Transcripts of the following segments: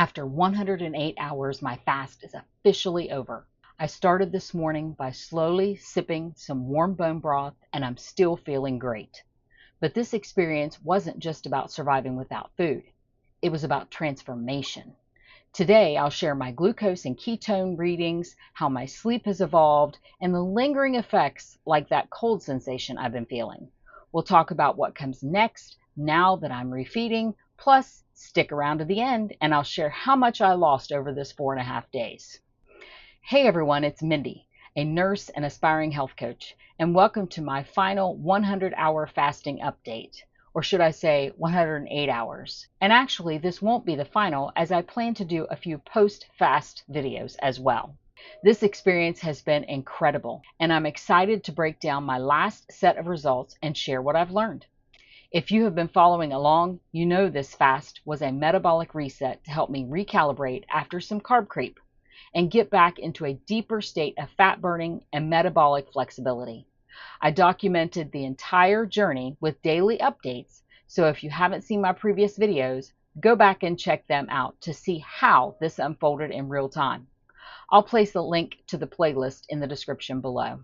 After 108 hours, my fast is officially over. I started this morning by slowly sipping some warm bone broth, and I'm still feeling great. But this experience wasn't just about surviving without food. It was about transformation. Today, I'll share my glucose and ketone readings, how my sleep has evolved, and the lingering effects like that cold sensation I've been feeling. We'll talk about what comes next now that I'm refeeding, plus stick around to the end and I'll share how much I lost over this 4.5 days. Hey everyone, it's Mindy, a nurse and aspiring health coach, and welcome to my final 100-hour fasting update. Or should I say 108 hours. And actually, this won't be the final, as I plan to do a few post-fast videos as well. This experience has been incredible, and I'm excited to break down my last set of results and share what I've learned. If you have been following along, you know this fast was a metabolic reset to help me recalibrate after some carb creep and get back into a deeper state of fat burning and metabolic flexibility. I documented the entire journey with daily updates, so if you haven't seen my previous videos, go back and check them out to see how this unfolded in real time. I'll place a link to the playlist in the description below.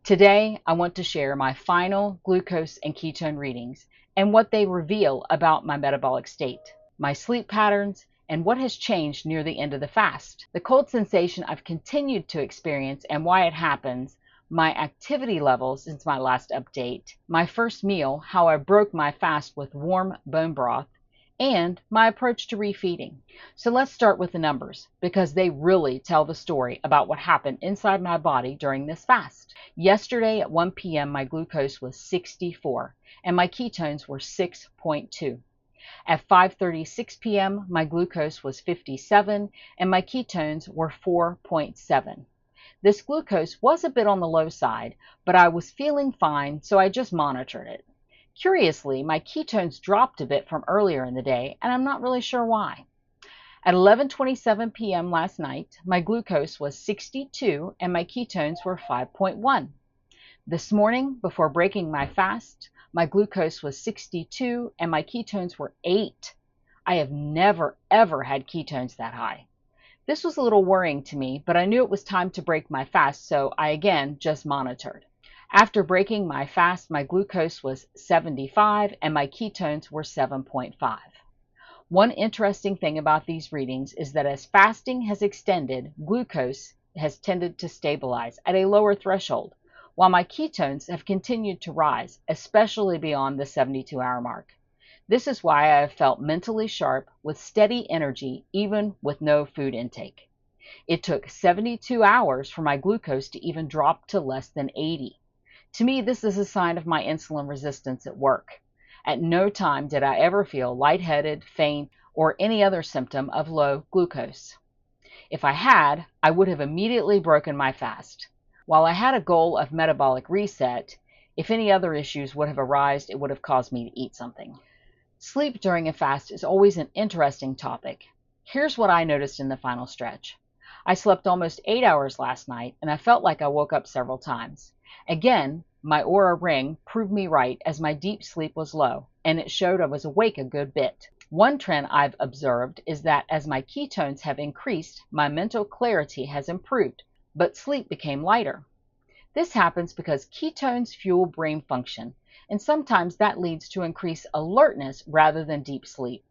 Today, I want to share my final glucose and ketone readings and what they reveal about my metabolic state, my sleep patterns, and what has changed near the end of the fast. The cold sensation I've continued to experience and why it happens, my activity levels since my last update, my first meal, how I broke my fast with warm bone broth, and my approach to refeeding. So let's start with the numbers, because they really tell the story about what happened inside my body during this fast. Yesterday at 1 p.m. my glucose was 64 and my ketones were 6.2. At 5:36 p.m. my glucose was 57 and my ketones were 4.7. This glucose was a bit on the low side, but I was feeling fine, so I just monitored it. Curiously, my ketones dropped a bit from earlier in the day, and I'm not really sure why. At 11:27 p.m. last night, my glucose was 62 and my ketones were 5.1. This morning, before breaking my fast, my glucose was 62 and my ketones were 8. I have never, ever had ketones that high. This was a little worrying to me, but I knew it was time to break my fast, so I again just monitored. After breaking my fast, my glucose was 75 and my ketones were 7.5. One interesting thing about these readings is that as fasting has extended, glucose has tended to stabilize at a lower threshold, while my ketones have continued to rise, especially beyond the 72-hour mark. This is why I have felt mentally sharp with steady energy even with no food intake. It took 72 hours for my glucose to even drop to less than 80. To me, this is a sign of my insulin resistance at work. At no time did I ever feel lightheaded, faint, or any other symptom of low glucose. If I had, I would have immediately broken my fast. While I had a goal of metabolic reset, if any other issues would have arisen, it would have caused me to eat something. Sleep during a fast is always an interesting topic. Here's what I noticed in the final stretch. I slept almost 8 hours last night, and I felt like I woke up several times. Again, my Oura ring proved me right as my deep sleep was low, and it showed I was awake a good bit. One trend I've observed is that as my ketones have increased, my mental clarity has improved, but sleep became lighter. This happens because ketones fuel brain function, and sometimes that leads to increased alertness rather than deep sleep.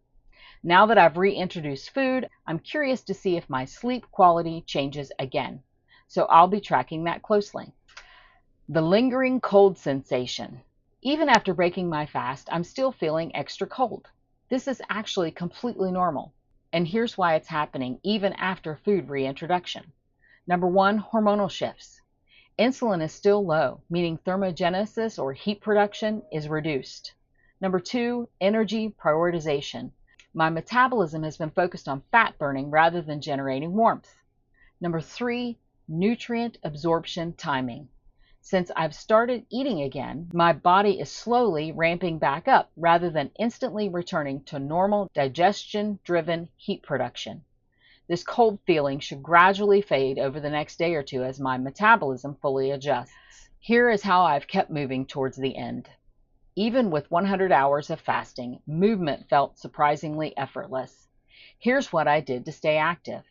Now that I've reintroduced food, I'm curious to see if my sleep quality changes again, so I'll be tracking that closely. The lingering cold sensation. Even after breaking my fast, I'm still feeling extra cold. This is actually completely normal, and here's why it's happening even after food reintroduction. Number 1, hormonal shifts. Insulin is still low, meaning thermogenesis or heat production is reduced. Number 2, energy prioritization. My metabolism has been focused on fat burning rather than generating warmth. Number 3, nutrient absorption timing. Since I've started eating again, my body is slowly ramping back up rather than instantly returning to normal digestion-driven heat production. This cold feeling should gradually fade over the next day or two as my metabolism fully adjusts. Here is how I've kept moving towards the end. Even with 100 hours of fasting, movement felt surprisingly effortless. Here's what I did to stay active.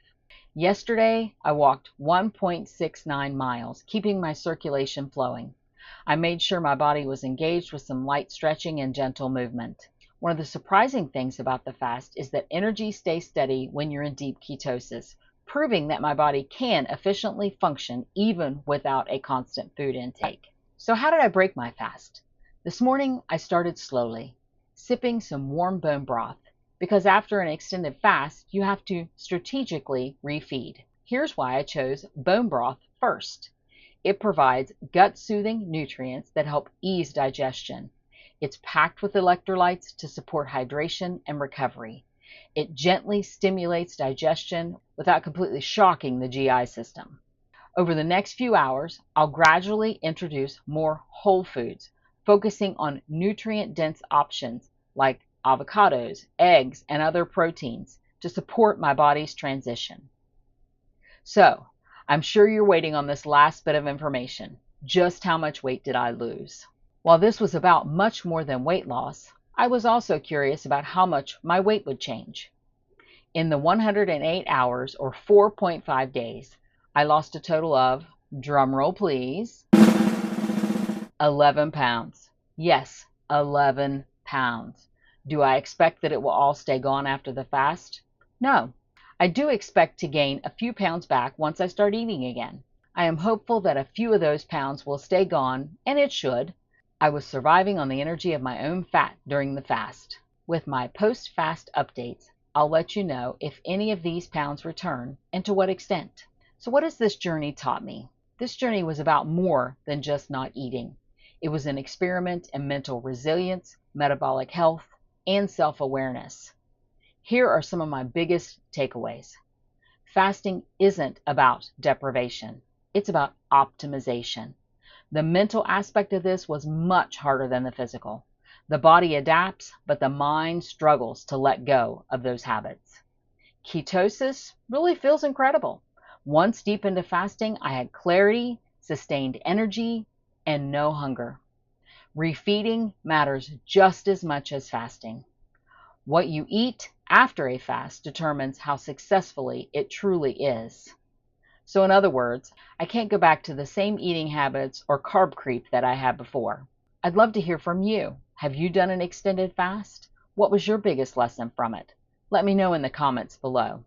Yesterday, I walked 1.69 miles, keeping my circulation flowing. I made sure my body was engaged with some light stretching and gentle movement. One of the surprising things about the fast is that energy stays steady when you're in deep ketosis, proving that my body can efficiently function even without a constant food intake. So how did I break my fast? This morning, I started slowly, sipping some warm bone broth, because after an extended fast, you have to strategically refeed. Here's why I chose bone broth first. It provides gut-soothing nutrients that help ease digestion. It's packed with electrolytes to support hydration and recovery. It gently stimulates digestion without completely shocking the GI system. Over the next few hours, I'll gradually introduce more whole foods, focusing on nutrient-dense options like avocados, eggs, and other proteins to support my body's transition. So, I'm sure you're waiting on this last bit of information. Just how much weight did I lose? While this was about much more than weight loss, I was also curious about how much my weight would change. In the 108 hours, or 4.5 days, I lost a total of, drumroll please, 11 pounds. Yes, 11 pounds. Do I expect that it will all stay gone after the fast? No. I do expect to gain a few pounds back once I start eating again. I am hopeful that a few of those pounds will stay gone, and it should. I was surviving on the energy of my own fat during the fast. With my post-fast updates, I'll let you know if any of these pounds return and to what extent. So what has this journey taught me? This journey was about more than just not eating. It was an experiment in mental resilience, metabolic health, and self-awareness. Here are some of my biggest takeaways. Fasting isn't about deprivation. It's about optimization. The mental aspect of this was much harder than the physical. The body adapts, but the mind struggles to let go of those habits. Ketosis really feels incredible. Once deep into fasting, I had clarity, sustained energy, and no hunger. Refeeding matters just as much as fasting. What you eat after a fast determines how successfully it truly is. So in other words, I can't go back to the same eating habits or carb creep that I had before. I'd love to hear from you. Have you done an extended fast? What was your biggest lesson from it? Let me know in the comments below.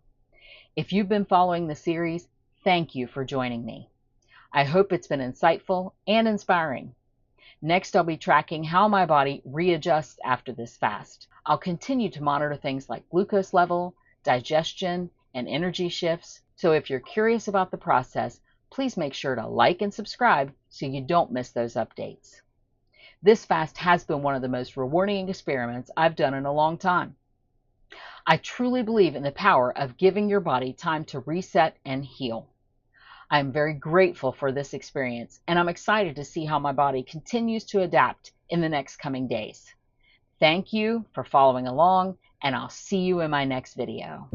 If you've been following the series, thank you for joining me. I hope it's been insightful and inspiring. Next, I'll be tracking how my body readjusts after this fast. I'll continue to monitor things like glucose level, digestion, and energy shifts. So if you're curious about the process, please make sure to like and subscribe so you don't miss those updates. This fast has been one of the most rewarding experiments I've done in a long time. I truly believe in the power of giving your body time to reset and heal. I'm very grateful for this experience, and I'm excited to see how my body continues to adapt in the next coming days. Thank you for following along, and I'll see you in my next video.